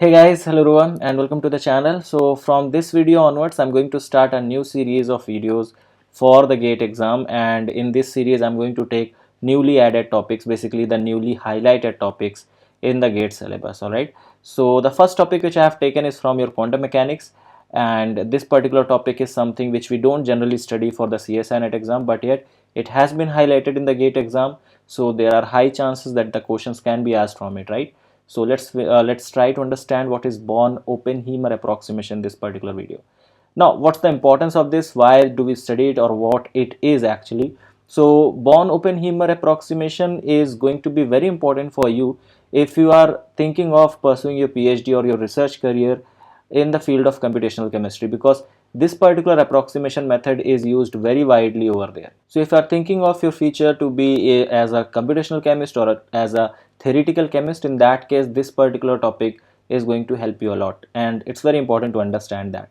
Hey guys, hello everyone and welcome to the channel. So from this video onwards, I'm going to start a new series of videos for the GATE exam, and in this series I'm going to take newly added topics, basically the newly highlighted topics in the GATE syllabus. Alright, so the first topic which I have taken is from your quantum mechanics, and this particular topic is something which we don't generally study for the CSI NET exam, but yet it has been highlighted in the GATE exam, so there are high chances that the questions can be asked from it, right? So let's try to understand what is Born-Oppenheimer approximation in this particular video. Now, what's the importance of this? Why do we study it, or what it is actually? So Born-Oppenheimer approximation is going to be very important for you if you are thinking of pursuing your PhD or your research career in the field of computational chemistry, because this particular approximation method is used very widely over there. So if you are thinking of your future to be as a computational chemist or as a theoretical chemist, in that case this particular topic is going to help you a lot, and it's very important to understand that.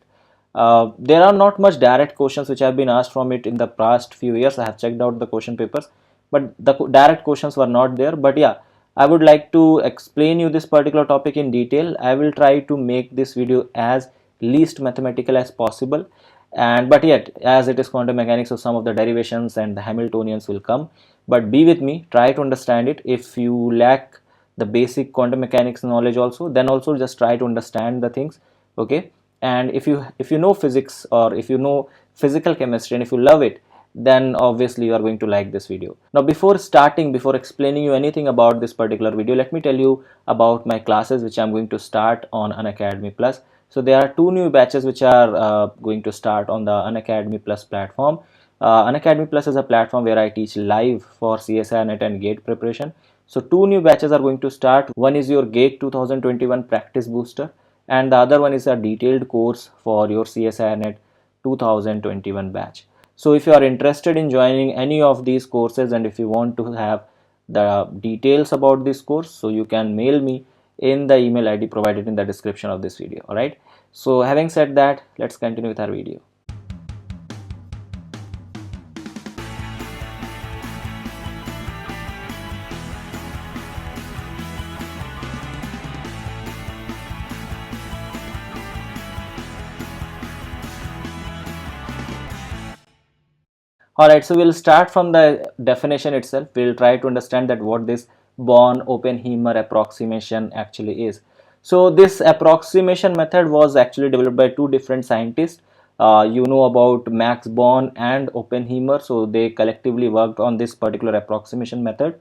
There are not much direct questions which have been asked from it in the past few years. I have checked out the question papers, but the direct questions were not there. But yeah, I would like to explain you this particular topic in detail. I will try to make this video as least mathematical as possible, and but yet as it is quantum mechanics, so some of the derivations and the Hamiltonians will come, but be with me, try to understand it. If you lack the basic quantum mechanics knowledge also, then also just try to understand the things, okay? And if you know physics, or if you know physical chemistry, and if you love it, then obviously you are going to like this video. Now before explaining you anything about this particular video, let me tell you about my classes which I'm going to start on Unacademy Plus. So there are two new batches which are going to start on the Unacademy Plus platform. Unacademy Plus is a platform where I teach live for CSI NET and GATE preparation. So two new batches are going to start. One is your GATE 2021 practice booster, and the other one is a detailed course for your CSI NET 2021 batch. So if you are interested in joining any of these courses, and if you want to have the details about this course, so you can mail me in the email ID provided in the description of this video. Alright, so having said that, let's continue with our video. Alright, so we'll start from the definition itself. We'll try to understand that what this Born-Oppenheimer approximation actually is. So this approximation method was actually developed by two different scientists. You know about Max Born and Oppenheimer, so they collectively worked on this particular approximation method.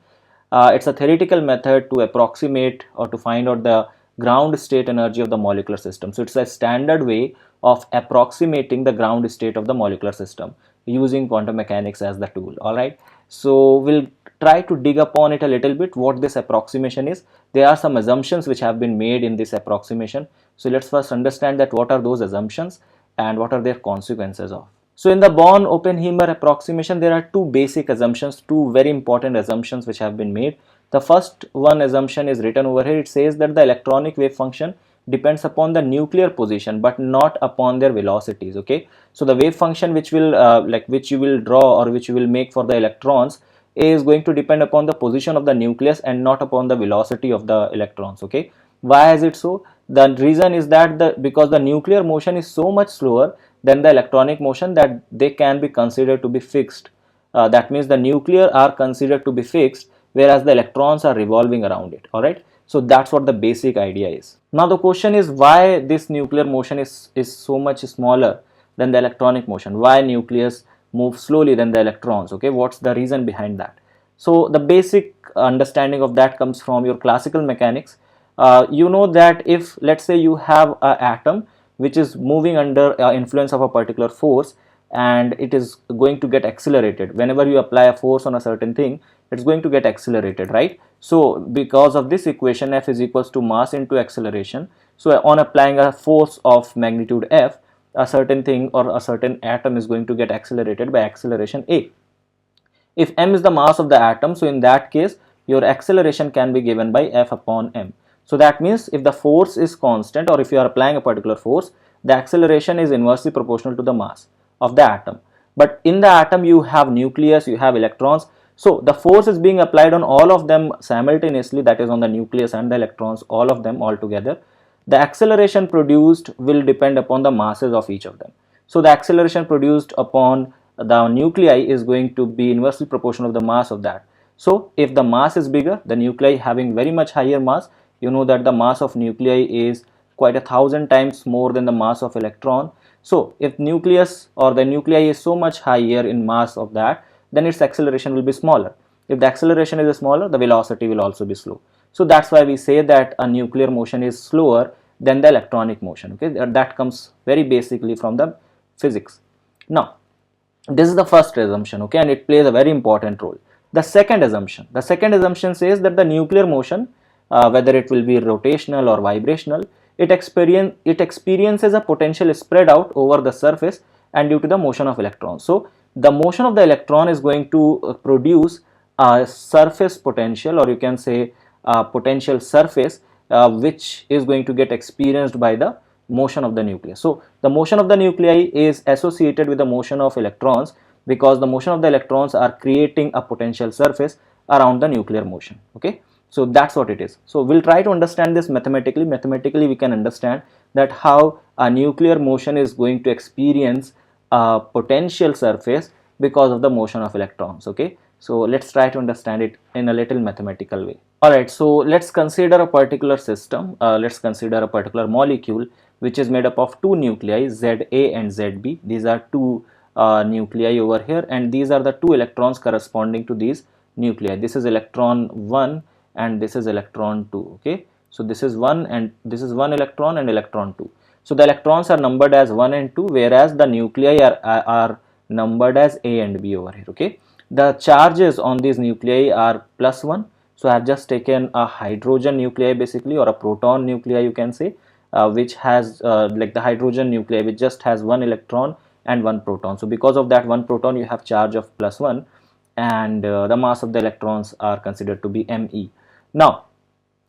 It's a theoretical method to approximate or to find out the ground state energy of the molecular system. So it's a standard way of approximating the ground state of the molecular system using quantum mechanics as the tool. Alright, so we'll try to dig upon it a little bit, what this approximation is. There are some assumptions which have been made in this approximation, so let's first understand that what are those assumptions and what are their consequences of. So in the Born-Oppenheimer approximation, there are two basic assumptions, two very important assumptions which have been made. The first one assumption is written over here. It says that the electronic wave function depends upon the nuclear position but not upon their velocities. Okay, so the wave function which will which you will draw or which you will make for the electrons is going to depend upon the position of the nucleus and not upon the velocity of the electrons. Okay, why is it so? The reason is that because the nuclear motion is so much slower than the electronic motion that they can be considered to be fixed. That means the nuclear are considered to be fixed, whereas the electrons are revolving around it. Alright, so that's what the basic idea is. Now the question is, why this nuclear motion is so much smaller than the electronic motion? Why nucleus moves slowly than the electrons? Okay, what's the reason behind that? So the basic understanding of that comes from your classical mechanics. You know that if, let's say, you have an atom which is moving under influence of a particular force, and it is going to get accelerated whenever you apply a force on a certain thing, it's going to get accelerated, right? So because of this equation, F is equals to mass into acceleration. So on applying a force of magnitude F, a certain thing or a certain atom is going to get accelerated by acceleration A. If m is the mass of the atom, so in that case your acceleration can be given by F upon m. So that means if the force is constant, or if you are applying a particular force, the acceleration is inversely proportional to the mass of the atom. But in the atom you have nucleus, you have electrons, so the force is being applied on all of them simultaneously, that is on the nucleus and the electrons, all of them all together. the acceleration produced will depend upon the masses of each of them. So the acceleration produced upon the nuclei is going to be inversely proportional of the mass of that. So if the mass is bigger, the nuclei having very much higher mass, you know that the mass of nuclei is quite 1,000 times more than the mass of electron. So if nucleus or the nuclei is so much higher in mass of that, then its acceleration will be smaller. If the acceleration is smaller, the velocity will also be slow. So that's why we say that a nuclear motion is slower than the electronic motion. Okay, that comes very basically from the physics. Now this is the first assumption, okay, and it plays a very important role. The second assumption says that the nuclear motion, whether it will be rotational or vibrational, it experiences a potential spread out over the surface and due to the motion of electrons. So the motion of the electron is going to produce a surface potential, or you can say a potential surface, which is going to get experienced by the motion of the nucleus. So the motion of the nuclei is associated with the motion of electrons because the motion of the electrons are creating a potential surface around the nuclear motion. Okay, so that's what it is. So we'll try to understand this mathematically. Mathematically we can understand that how a nuclear motion is going to experience a potential surface because of the motion of electrons. Okay, so let's try to understand it in a little mathematical way. Alright, so let's consider a particular system. Let's consider a particular molecule which is made up of two nuclei, Za and Zb. These are two nuclei over here, and these are the two electrons corresponding to these nuclei. This is electron 1 and this is electron 2. Okay, so this is 1 and this is 1 electron and electron 2. So the electrons are numbered as 1 and 2, whereas the nuclei are numbered as A and B over here. Okay, the charges on these nuclei are +1. So I have just taken a hydrogen nuclei basically, or a proton nuclei you can say, which has like the hydrogen nuclei which just has 1 electron and 1 proton. So because of that 1 proton you have charge of +1, and the mass of the electrons are considered to be Me. Now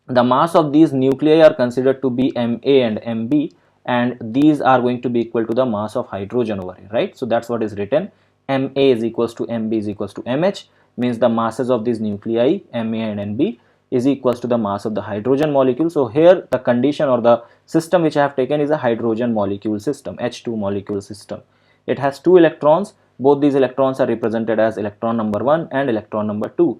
the mass of these nuclei are considered to be Ma and Mb, and these are going to be equal to the mass of hydrogen over here, right? So that's what is written. Ma is equals to Mb is equals to Mh, means the masses of these nuclei Ma and Nb is equals to the mass of the hydrogen molecule. So here the condition or the system which I have taken is a hydrogen molecule system, H2 molecule system. It has 2 electrons. Both these electrons are represented as electron number 1 and electron number 2.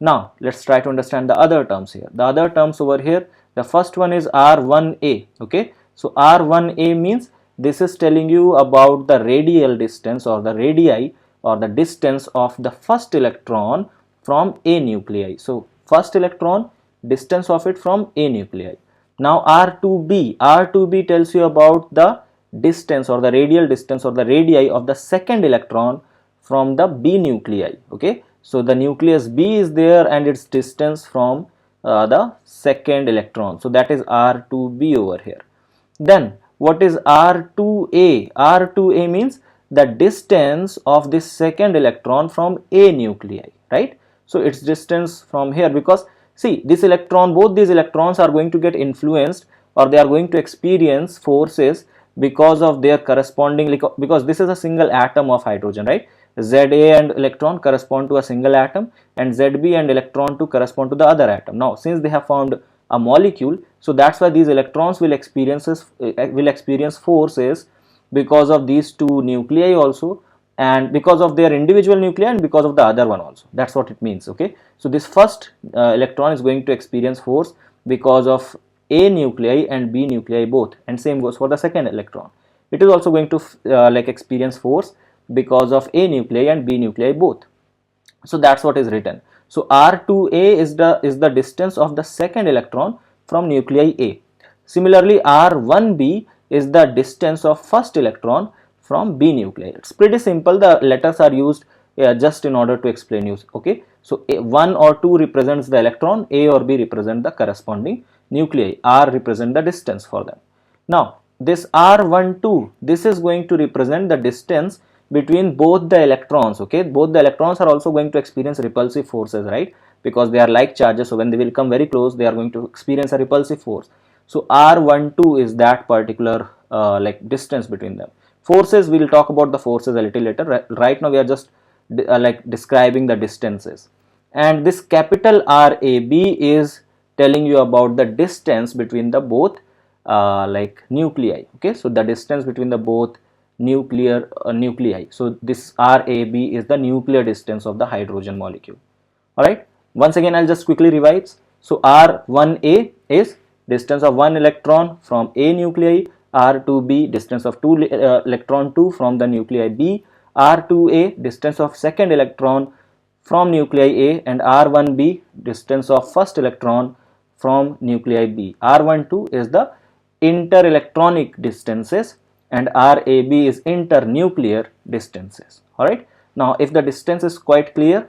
Now let's try to understand the other terms here. The other terms over here, the first one is R1a. Okay, so R1a means this is telling you about the radial distance or the radii or the distance of the first electron from A nuclei. So first electron, distance of it from A nuclei. Now R2b tells you about the distance or the radial distance or the radii of the second electron from the B nuclei. Okay, so the nucleus B is there and its distance from the second electron. So that is R2b over here. Then what is R2a? R2a means the distance of this second electron from A nuclei, right? So its distance from here, because see this electron, both these electrons are going to get influenced or they are going to experience forces because of their corresponding, because this is a single atom of hydrogen, right? Za and electron correspond to a single atom and Zb and electron 2 correspond to the other atom. Now since they have formed a molecule, so that's why these electrons will experience forces because of these two nuclei also, and because of their individual nuclei and because of the other one also. That's what it means. Okay, so this first electron is going to experience force because of A nuclei and B nuclei both, and same goes for the second electron. It is also going to experience force because of A nuclei and B nuclei both. So that's what is written. So R2a is the distance of the second electron from nuclei A. Similarly, R1b is the distance of first electron from B nuclei. It's pretty simple. The letters are used just in order to explain you. Okay, so 1 or 2 represents the electron, A or B represent the corresponding nuclei, R represent the distance for them. Now this R12, this is going to represent the distance between both the electrons. Okay, both the electrons are also going to experience repulsive forces, right? Because they are like charges, so when they will come very close, they are going to experience a repulsive force. So R12 is that particular distance between them. Forces, we will talk about the forces a little later. Right now we are just describing the distances. And this capital RAB is telling you about the distance between the both like nuclei. Okay, so the distance between the both nuclei. So this RAB is the nuclear distance of the hydrogen molecule. All right, once again I'll just quickly revise. So R1A is distance of one electron from A nuclei, R2B distance of electron 2 from the nuclei B, R2A distance of second electron from nuclei A, and R1B distance of first electron from nuclei B. R12 is the interelectronic distances and RAB is internuclear distances. Alright, now if the distance is quite clear,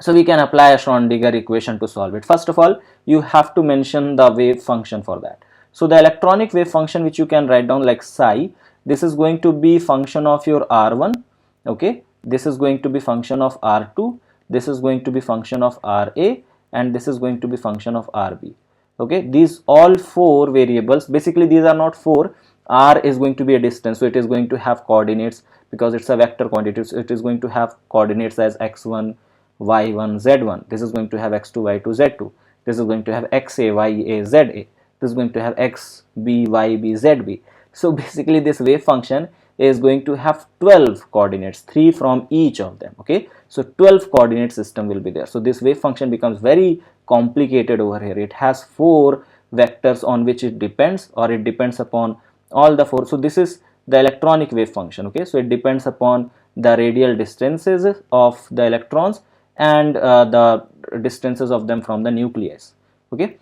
so we can apply a Schrodinger equation to solve it. First of all, you have to mention the wave function for that. So the electronic wave function, which you can write down like psi, this is going to be function of your R1, okay, this is going to be function of R2, this is going to be function of RA, and this is going to be function of RB. Okay, these all four variables, basically these are not four. R is going to be a distance, so it is going to have coordinates because it's a vector quantity, so it is going to have coordinates as x1, y1, z1. This is going to have x2, y2, z2. This is going to have xa, ya, za. This is going to have xb, yb, zb. So basically this wave function is going to have 12 coordinates, 3 from each of them. Okay, so 12 coordinate system will be there. So this wave function becomes very complicated over here. It has 4 vectors on which it depends, or it depends upon all the 4. So this is the electronic wave function. Okay, so it depends upon the radial distances of the electrons and the distances of them from the nucleus. Okay,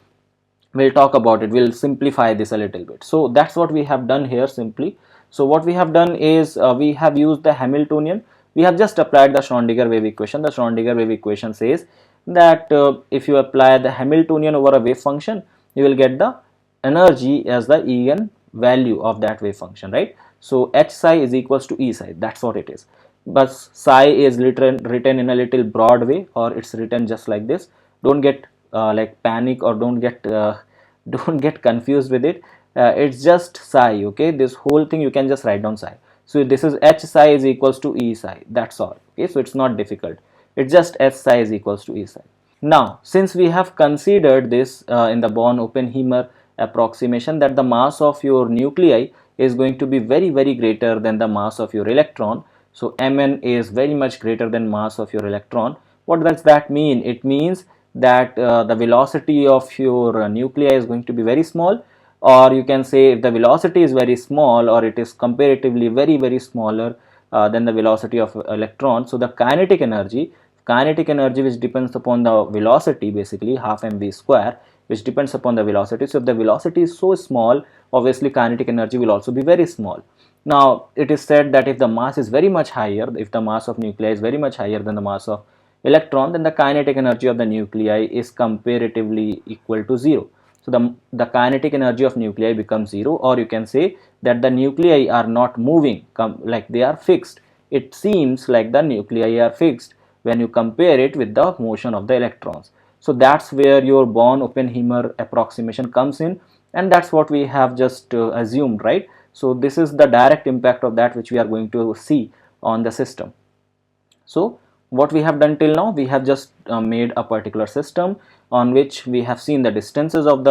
we'll talk about it, we'll simplify this a little bit. So that's what we have done here simply. So what we have done is we have used the Hamiltonian. We have just applied the Schrodinger wave equation. The Schrodinger wave equation says that if you apply the Hamiltonian over a wave function, you will get the energy as the eigen value of that wave function, right? So h psi is equals to E psi, that's what it is. But psi is written in a little broad way, or it's written just like this. Don't get like panic, or don't get confused with it. It's just psi. Okay, this whole thing you can just write down psi. So this is h psi is equals to E psi, that's all. Okay, so it's not difficult, it's just h psi is equals to E psi. Now since we have considered this in the Born-Oppenheimer approximation, that the mass of your nuclei is going to be very greater than the mass of your electron. So Mn is very much greater than mass of your electron. What does that mean? It means that the velocity of your nuclei is going to be very small, or you can say if the velocity is very small, or it is comparatively very smaller than the velocity of electron. So the kinetic energy which depends upon the velocity, basically half mv square, which depends upon the velocity. So if the velocity is so small, obviously kinetic energy will also be very small. Now it is said that if the mass is very much higher, if the mass of nuclei is very much higher than the mass of electron, then the kinetic energy of the nuclei is comparatively equal to 0. So the kinetic energy of nuclei becomes 0, or you can say that the nuclei are not moving, like they are fixed. It seems like the nuclei are fixed when you compare it with the motion of the electrons. So that's where your Born-Oppenheimer approximation comes in, and that's what we have just assumed, right? So this is the direct impact of that which we are going to see on the system. So what we have done till now, we have just made a particular system on which we have seen the distances of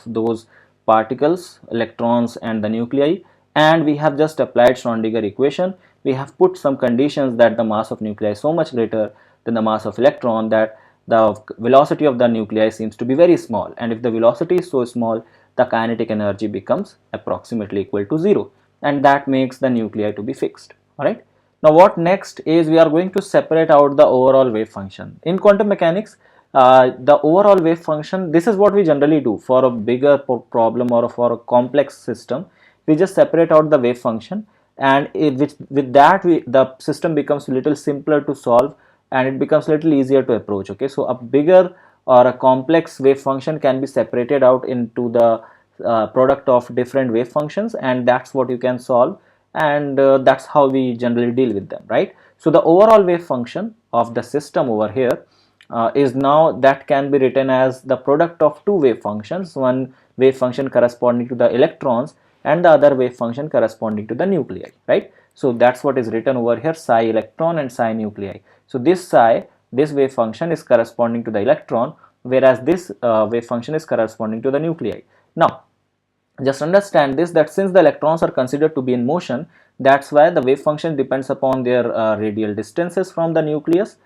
those particles, electrons and the nuclei, and we have just applied Schrodinger equation. We have put some conditions that the mass of nuclei is so much greater than the mass of electron that the velocity of the nuclei seems to be very small, and if the velocity is so small, the kinetic energy becomes approximately equal to 0, and that makes the nuclei to be fixed. Alright. Now what next is we are going to separate out the overall wave function. In quantum mechanics, the overall wave function, this is what we generally do for a bigger problem or for a complex system. We just separate out the wave function, and with that the system becomes a little simpler to solve, and it becomes a little easier to approach. Okay, so a bigger or a complex wave function can be separated out into the product of different wave functions, and that's what you can solve, and that's how we generally deal with them, right? So the overall wave function of the system over here is now that can be written as the product of two wave functions, one wave function corresponding to the electrons and the other wave function corresponding to the nuclei, right? So that's what is written over here, psi electron and psi nuclei. So this psi, this wave function is corresponding to the electron, whereas this wave function is corresponding to the nuclei. Now Just understand this, that since the electrons are considered to be in motion, that's why the wave function depends upon their radial distances from the nucleus,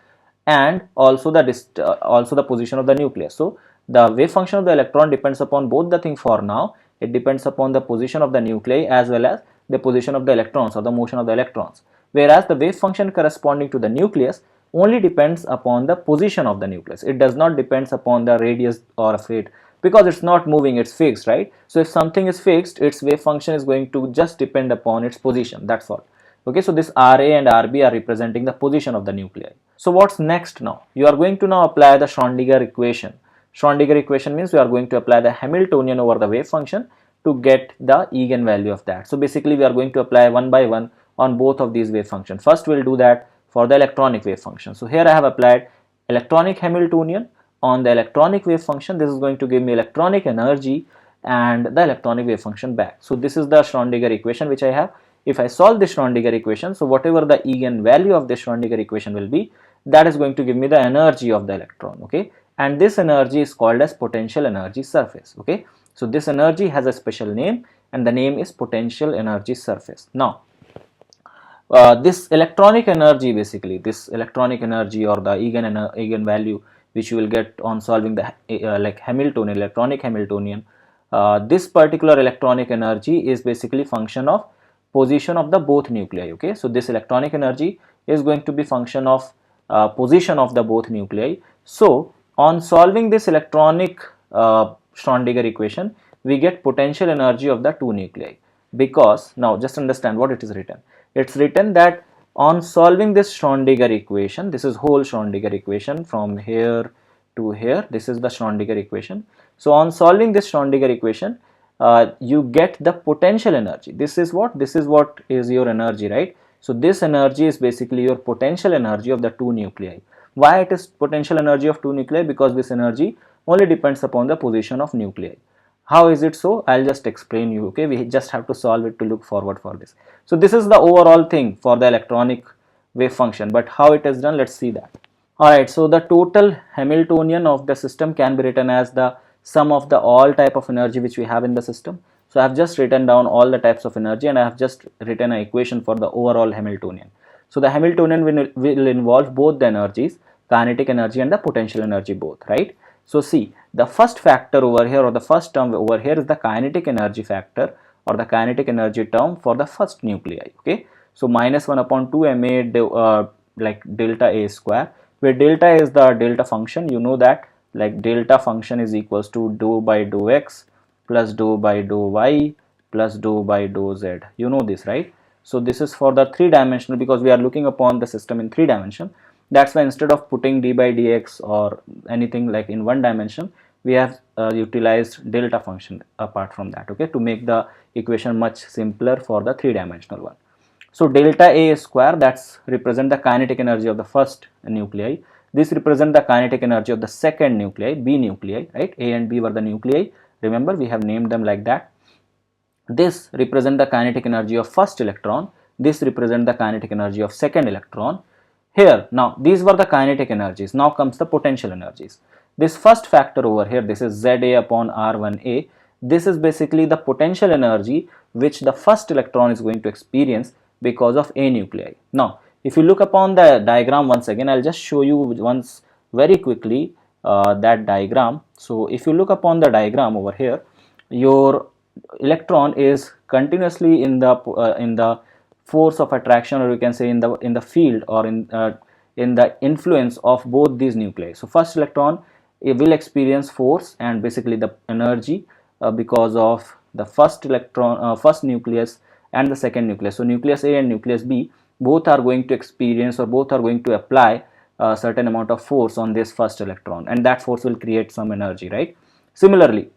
and also the position of the nucleus. So the wave function of the electron depends upon both the thing. For now it depends upon the position of the nuclei as well as the position of the electrons or the motion of the electrons, whereas the wave function corresponding to the nucleus only depends upon the position of the nucleus. It does not depends upon the radius or fate, because it's not moving, it's fixed, right? So if something is fixed, its wave function is going to just depend upon its position, that's all. Okay, so this Ra and Rb are representing the position of the nuclei. So what's next now? You are going to now apply the Schrödinger equation. Schrödinger equation means we are going to apply the Hamiltonian over the wave function to get the eigenvalue of that. So basically we are going to apply one by one on both of these wave functions. First we'll do that for the electronic wave function. So here I have applied electronic Hamiltonian on the electronic wave function. This is going to give me electronic energy and the electronic wave function back. So this is the Schrödinger equation which I have. If I solve this Schrödinger equation, so whatever the eigenvalue of this Schrödinger equation will be, that is going to give me the energy of the electron. Okay, and this energy is called as potential energy surface. Okay, so this energy has a special name and the name is potential energy surface. Now this electronic energy, basically this electronic energy or the eigenvalue which you will get on solving the like Hamiltonian, electronic Hamiltonian, this particular electronic energy is basically function of position of the both nuclei. Okay, so this electronic energy is going to be function of position of the both nuclei. So on solving this electronic Schrödinger equation, we get potential energy of the two nuclei, because now just understand what it is written. It's written that on solving this Schrödinger equation, this is whole Schrödinger equation from here to here, this is the Schrödinger equation. So on solving this Schrödinger equation, you get the potential energy. This is what is your energy, right? So this energy is basically your potential energy of the two nuclei. Why it is potential energy of two nuclei? Because this energy only depends upon the position of nuclei. How is it so? I'll just explain you. Okay, we just have to solve it to look forward for this. So this is the overall thing for the electronic wave function, but how it is done, let's see that. Alright, so the total Hamiltonian of the system can be written as the sum of the all type of energy which we have in the system. So I have just written down all the types of energy and I have just written an equation for the overall Hamiltonian. So the Hamiltonian will involve both the energies, kinetic energy and the potential energy both, right? So see, the first factor over here or the first term over here is the kinetic energy factor or the kinetic energy term for the first nuclei. Okay, so minus 1 upon 2 ma like delta A square, where delta is the delta function. You know that, like delta function is equals to dou by dou x plus dou by dou y plus dou by dou z. You know this, right? So this is for the three-dimensional, because we are looking upon the system in 3 dimension. That's why instead of putting d by dx or anything like in 1 dimension, we have utilized delta function apart from that, okay, to make the equation much simpler for the 3-dimensional one. So delta A square, that's represent the kinetic energy of the first nuclei. This represent the kinetic energy of the second nuclei, B nuclei, right? A and B were the nuclei. Remember, we have named them like that. This represent the kinetic energy of first electron. This represent the kinetic energy of second electron. Here, now these were the kinetic energies. Now comes the potential energies. This first factor over here, this is ZA upon R1A. This is basically the potential energy which the first electron is going to experience because of A nuclei. Now, if you look upon the diagram once again, I'll just show you once very quickly that diagram. So, if you look upon the diagram over here, your electron is continuously in the force of attraction, or you can say in the field, or in the influence of both these nuclei. So first electron, it will experience force and basically the energy because of the first electron, first nucleus and the second nucleus. So nucleus A and nucleus B both are going to experience, or both are going to apply a certain amount of force on this first electron, and that force will create some energy, right? Similarly,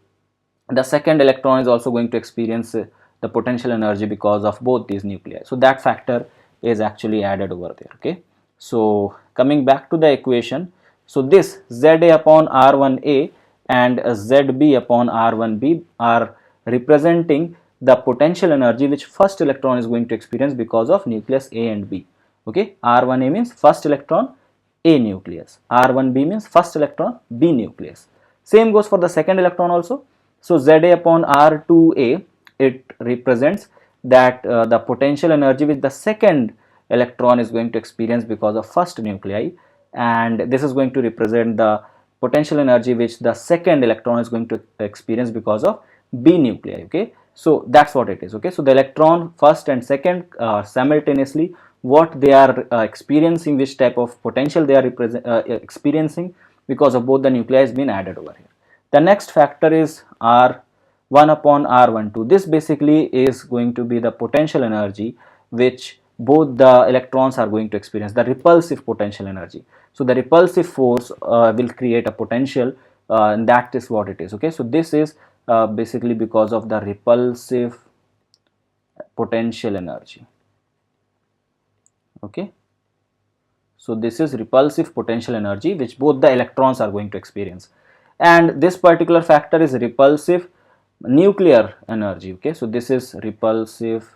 the second electron is also going to experience the potential energy because of both these nuclei. So that factor is actually added over there. Okay, so coming back to the equation, so this ZA upon R1A and ZB upon R1B are representing the potential energy which first electron is going to experience because of nucleus A and B. Okay, R1A means first electron, A nucleus. R1B means first electron, B nucleus. Same goes for the second electron also. So Za upon R2a, it represents that the potential energy which the second electron is going to experience because of first nuclei, and this is going to represent the potential energy which the second electron is going to experience because of B nuclei. Okay, so that's what it is. Okay, so the electron first and second simultaneously, what they are experiencing, which type of potential they are experiencing because of both the nuclei has been added over here. The next factor is R1 upon R12. This basically is going to be the potential energy which both the electrons are going to experience, the repulsive potential energy. So the repulsive force will create a potential, and that is what it is. Okay, so this is basically because of the repulsive potential energy. Okay, so this is repulsive potential energy which both the electrons are going to experience, and this particular factor is repulsive nuclear energy. Okay, so this is repulsive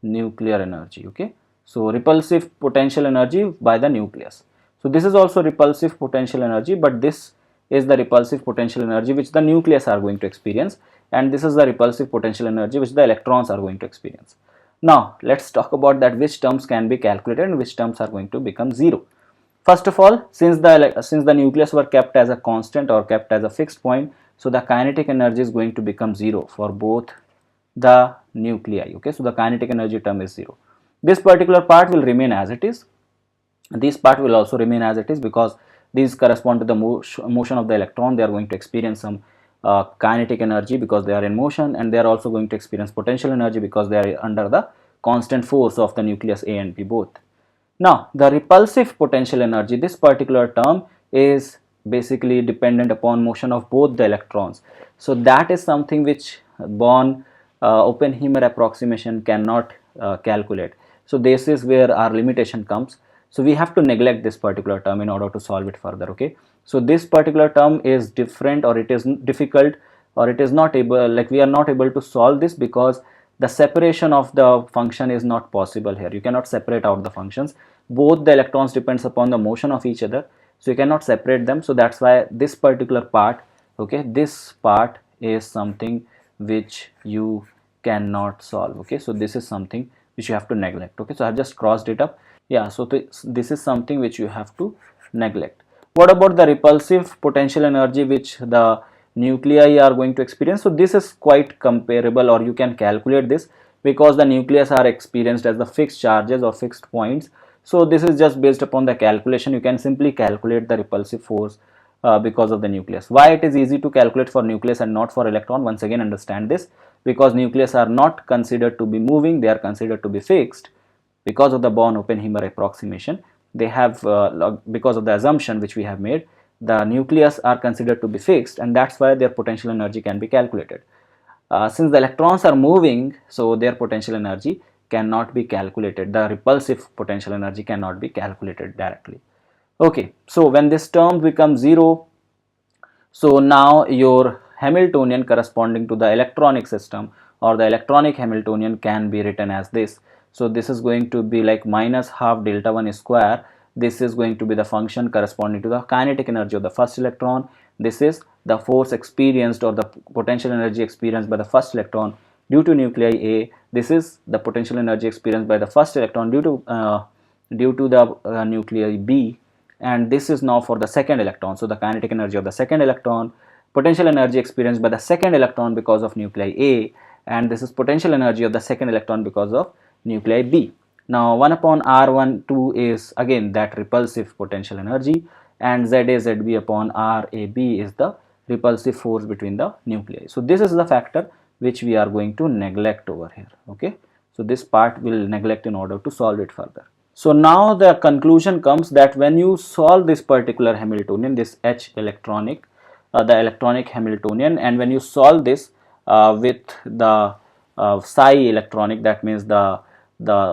nuclear energy. Okay, so repulsive potential energy by the nucleus. So this is also repulsive potential energy, but this is the repulsive potential energy which the nucleus are going to experience, and this is the repulsive potential energy which the electrons are going to experience. Now let's talk about that which terms can be calculated and which terms are going to become zero. First of all, since the nucleus were kept as a constant or kept as a fixed point, so the kinetic energy is going to become zero for both the nuclei. Okay, so the kinetic energy term is zero. This particular part will remain as it is. This part will also remain as it is because these correspond to the motion of the electron. They are going to experience some kinetic energy because they are in motion, and they are also going to experience potential energy because they are under the constant force of the nucleus A and B both. Now the repulsive potential energy, this particular term is basically dependent upon motion of both the electrons. So that is something which Born-Oppenheimer approximation cannot calculate. So this is where our limitation comes. So we have to neglect this particular term in order to solve it further. Okay, so this particular term is different, or it is difficult, or it is not able, like we are not able to solve this because the separation of the function is not possible here. You cannot separate out the functions. Both the electrons depends upon the motion of each other, so you cannot separate them. So that's why this particular part, okay, this part is something which you cannot solve. Okay, so this is something which you have to neglect. Okay, so I have just crossed it up. Yeah, so this is something which you have to neglect. What about the repulsive potential energy which the nuclei are going to experience? So this is quite comparable, or you can calculate this because the nucleus are experienced as the fixed charges or fixed points. So this is just based upon the calculation. You can simply calculate the repulsive force because of the nucleus. Why it is easy to calculate for nucleus and not for electron? Once again, understand this, because nucleus are not considered to be moving, they are considered to be fixed because of the Born-Oppenheimer approximation. They have because of the assumption which we have made, the nucleus are considered to be fixed, and that's why their potential energy can be calculated. Since the electrons are moving, so their potential energy cannot be calculated. The repulsive potential energy cannot be calculated directly. Okay, so when this term becomes zero, so now your Hamiltonian corresponding to the electronic system or the electronic Hamiltonian can be written as this. So this is going to be like minus half delta 1 square. This is going to be the function corresponding to the kinetic energy of the first electron. This is the force experienced, or the potential energy experienced by the first electron due to nuclei A. This is the potential energy experienced by the first electron due to the nuclei B, and this is now for the second electron. So the kinetic energy of the second electron, potential energy experienced by the second electron because of nuclei A, and this is potential energy of the second electron because of nuclei B. Now 1 upon R12 is again that repulsive potential energy, and ZB upon RAB is the repulsive force between the nuclei. So this is the factor which we are going to neglect over here. Okay, so this part will neglect in order to solve it further. So now the conclusion comes that when you solve this particular Hamiltonian, this H electronic, the electronic Hamiltonian, and when you solve this with the psi electronic, that means the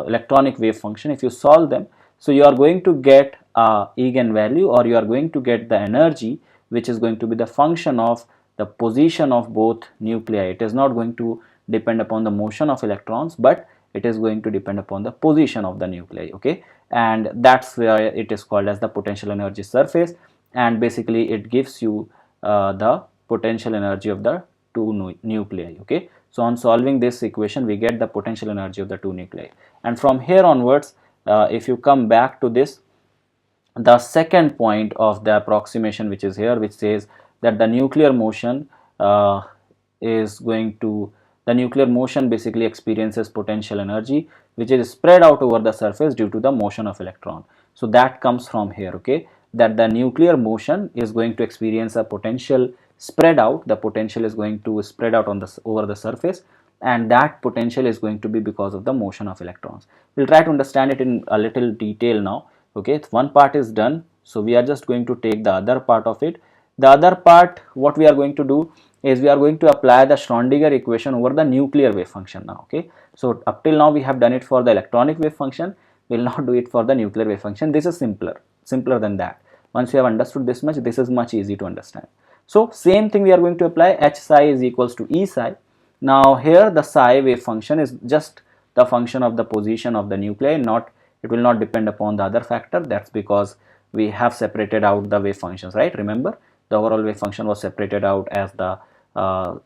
electronic wave function, if you solve them, so you are going to get a eigenvalue, or you are going to get the energy which is going to be the function of the position of both nuclei. It is not going to depend upon the motion of electrons, but it is going to depend upon the position of the nuclei. Okay, and that's where it is called as the potential energy surface, and basically it gives you the potential energy of the two nuclei. Okay, so on solving this equation we get the potential energy of the two nuclei, and from here onwards if you come back to this, the second point of the approximation which is here, which says that the nuclear motion is going to the nuclear motion basically experiences potential energy which is spread out over the surface due to the motion of electron. So that comes from here, okay, that the nuclear motion is going to experience a potential spread out. The potential is going to spread out on the over the surface, and that potential is going to be because of the motion of electrons. We'll try to understand it in a little detail now. Okay, one part is done, so we are just going to take the other part of it. The other part, what we are going to do is we are going to apply the Schrödinger equation over the nuclear wave function now. Okay, so up till now we have done it for the electronic wave function. We will now do it for the nuclear wave function. This is simpler than that. Once you have understood this much, this is much easy to understand. So same thing we are going to apply. H psi is equals to E psi. Now here the psi wave function is just the function of the position of the nuclei, it will not depend upon the other factor. That's because we have separated out the wave functions, right? Remember, the overall wave function was separated out as the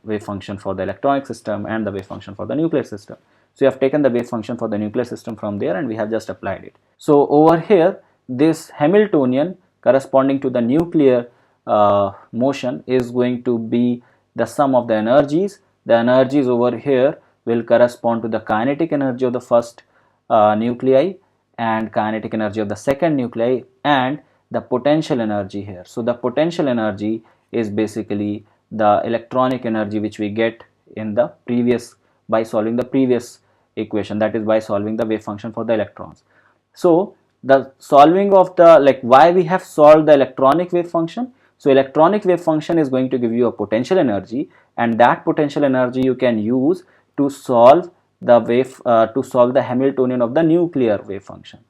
wave function for the electronic system and the wave function for the nuclear system. So you have taken the wave function for the nuclear system from there and we have just applied it. So over here, this Hamiltonian corresponding to the nuclear motion is going to be the sum of the energies. The energies over here will correspond to the kinetic energy of the first nuclei and kinetic energy of the second nuclei and the potential energy here. So the potential energy is basically the electronic energy which we get in the previous by solving the previous equation, that is by solving the wave function for the electrons. So the solving of the why we have solved the electronic wave function. So electronic wave function is going to give you a potential energy, and that potential energy you can use to solve the wave to solve the Hamiltonian of the nuclear wave function.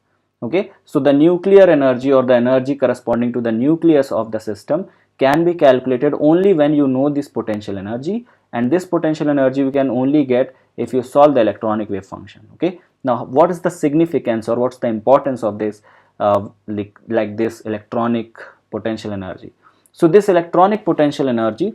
Okay, so the nuclear energy or the energy corresponding to the nucleus of the system can be calculated only when you know this potential energy, and this potential energy you can only get if you solve the electronic wave function. Okay, now what is the significance or what's the importance of this like this electronic potential energy? So this electronic potential energy,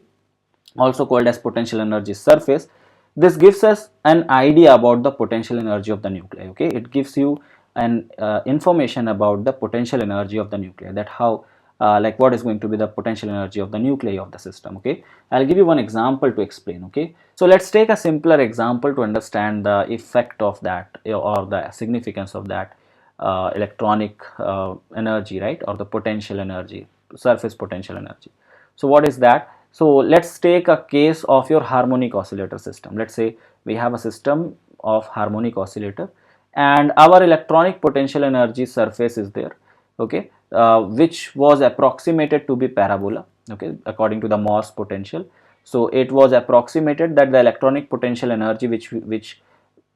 also called as potential energy surface, this gives us an idea about the potential energy of the nuclei. Okay, it gives you an information about the potential energy of the nuclei, that how what is going to be the potential energy of the nuclei of the system. Okay, I'll give you one example to explain. Okay, so let's take a simpler example to understand the effect of that or the significance of that electronic energy, right, or the potential energy, surface potential energy. So what is that? So let's take a case of your harmonic oscillator system. Let's say we have a system of harmonic oscillator and our electronic potential energy surface is there, okay, which was approximated to be parabola, okay, according to the Morse potential. So it was approximated that the electronic potential energy which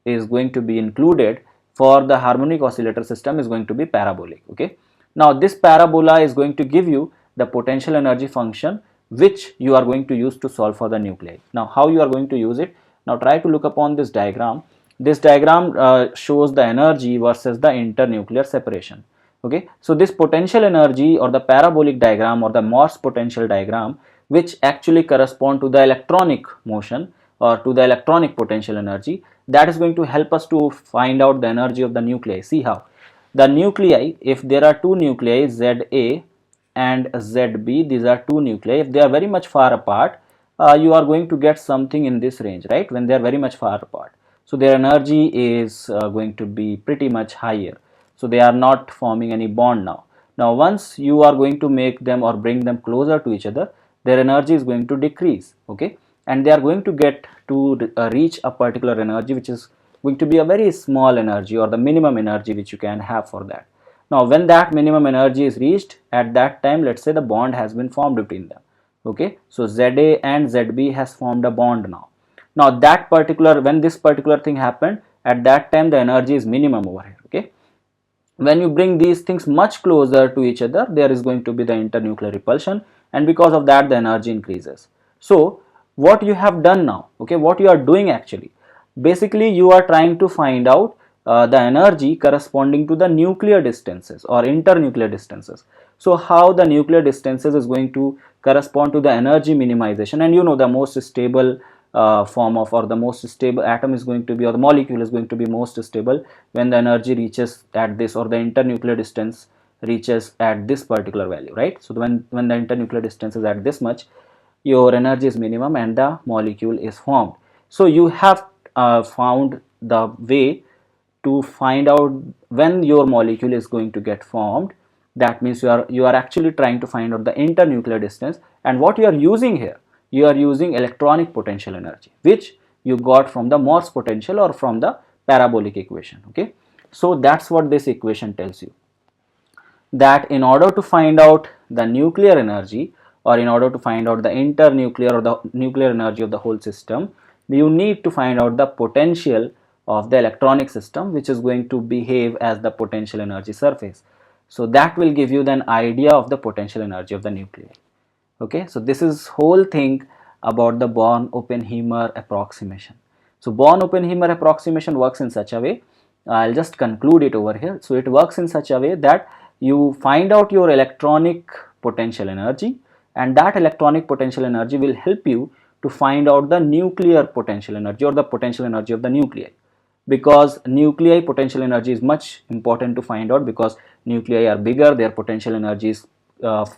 is going to be included for the harmonic oscillator system is going to be parabolic. Okay, now this parabola is going to give you the potential energy function which you are going to use to solve for the nuclei. Now how you are going to use it? Now try to look upon this diagram. This diagram shows the energy versus the internuclear separation. Okay, so this potential energy or the parabolic diagram or the Morse potential diagram, which actually correspond to the electronic motion or to the electronic potential energy, that is going to help us to find out the energy of the nuclei. See how the nuclei, if there are two nuclei ZA and ZB, these are two nuclei, if they are very much far apart, you are going to get something in this range, right, when they are very much far apart. So their energy is going to be pretty much higher. So they are not forming any bond now. Now once you are going to make them or bring them closer to each other, their energy is going to decrease, okay, and they are going to get to reach a particular energy which is going to be a very small energy or the minimum energy which you can have for that. Now when that minimum energy is reached, at that time, let's say the bond has been formed between them. Okay, so ZA and ZB has formed a bond now. Now that particular, when this particular thing happened, at that time the energy is minimum over here. Okay, when you bring these things much closer to each other, there is going to be the internuclear repulsion, and because of that the energy increases. So what you have done now, okay, what you are doing actually, basically you are trying to find out the energy corresponding to the nuclear distances or internuclear distances. So how the nuclear distances is going to correspond to the energy minimization, and you know the most stable form of, or the most stable atom is going to be, or the molecule is going to be most stable when the energy reaches at this, or the internuclear distance reaches at this particular value, right? So when the internuclear distance is at this much, your energy is minimum and the molecule is formed. So you have found the way to find out when your molecule is going to get formed. That means you are actually trying to find out the internuclear distance, and what you are using here, you are using electronic potential energy, which you got from the Morse potential or from the parabolic equation. Okay, so that's what this equation tells you, that in order to find out the nuclear energy, or in order to find out the internuclear or the nuclear energy of the whole system, you need to find out the potential of the electronic system, which is going to behave as the potential energy surface. So that will give you an idea of the potential energy of the nuclei. Okay, so this is whole thing about the Born-Oppenheimer approximation. So Born-Oppenheimer approximation works in such a way, I'll just conclude it over here. So it works in such a way that you find out your electronic potential energy, and that electronic potential energy will help you to find out the nuclear potential energy, or the potential energy of the nuclei, because nuclei potential energy is much important to find out, because nuclei are bigger, their potential energy is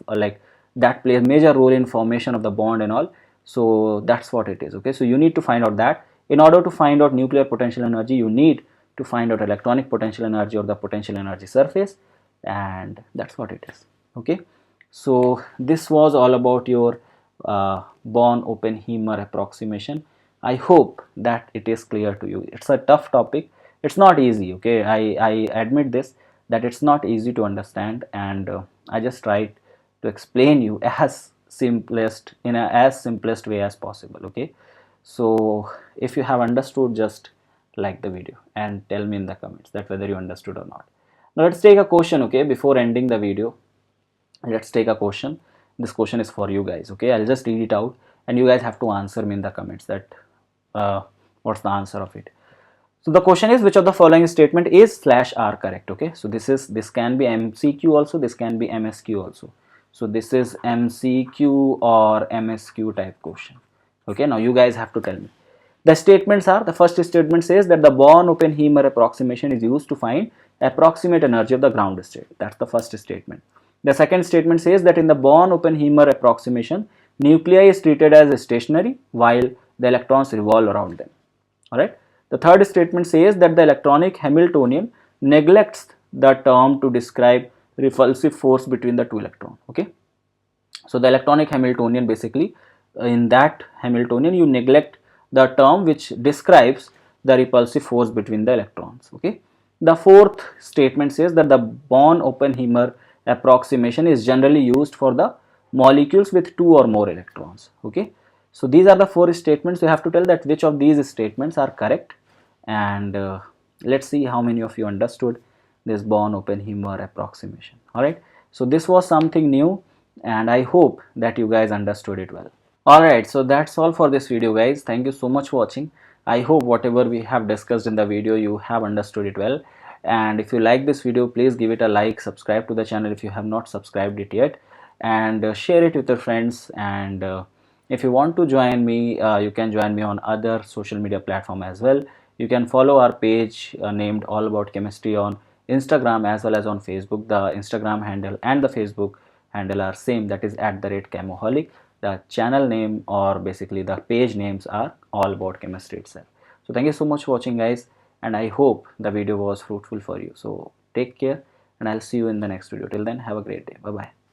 like that plays major role in formation of the bond and all. So that's what it is. Okay, so you need to find out that. In order to find out nuclear potential energy, you need to find out electronic potential energy, or the potential energy surface, and that's what it is. Okay, so this was all about your Born-Oppenheimer approximation. I hope that it is clear to you. It's a tough topic, it's not easy. Okay, I admit this, that it's not easy to understand, and I just tried to explain you as simplest, in a as simplest way as possible. Okay, so if you have understood, just like the video and tell me in the comments that whether you understood or not. Now let's take a question. Okay, before ending the video, let's take a question. This question is for you guys. Okay, I'll just read it out and you guys have to answer me in the comments that what's the answer of it. So the question is, which of the following statement is /r correct? Okay, so this can be MCQ also, this can be MSQ also. So this is MCQ or MSQ type question. Okay, now you guys have to tell me. The statements are, the first statement says that the Born-Oppenheimer approximation is used to find approximate energy of the ground state. That's the first statement. The second statement says that in the Born-Oppenheimer approximation, nuclei is treated as stationary while the electrons revolve around them. Alright. The third statement says that the electronic Hamiltonian neglects the term to describe repulsive force between the two electrons. Okay. So the electronic Hamiltonian, basically in that Hamiltonian you neglect the term which describes the repulsive force between the electrons. Okay. The fourth statement says that the Born-Oppenheimer approximation is generally used for the molecules with two or more electrons. Okay. So these are the four statements. You have to tell that which of these statements are correct, and let's see how many of you understood this Born-Oppenheimer approximation. Alright, so this was something new and I hope that you guys understood it well. Alright, so that's all for this video guys. Thank you so much for watching. I hope whatever we have discussed in the video you have understood it well, and if you like this video, please give it a like, subscribe to the channel if you have not subscribed it yet, and share it with your friends. And if you want to join me, you can join me on other social media platform as well. You can follow our page named All About Chemistry on Instagram as well as on Facebook. The Instagram handle and the Facebook handle are same, that is @chemoholic. The channel name, or basically the page names, are All About Chemistry itself. So thank you so much for watching guys, and I hope the video was fruitful for you. So take care and I'll see you in the next video. Till then, have a great day. Bye bye.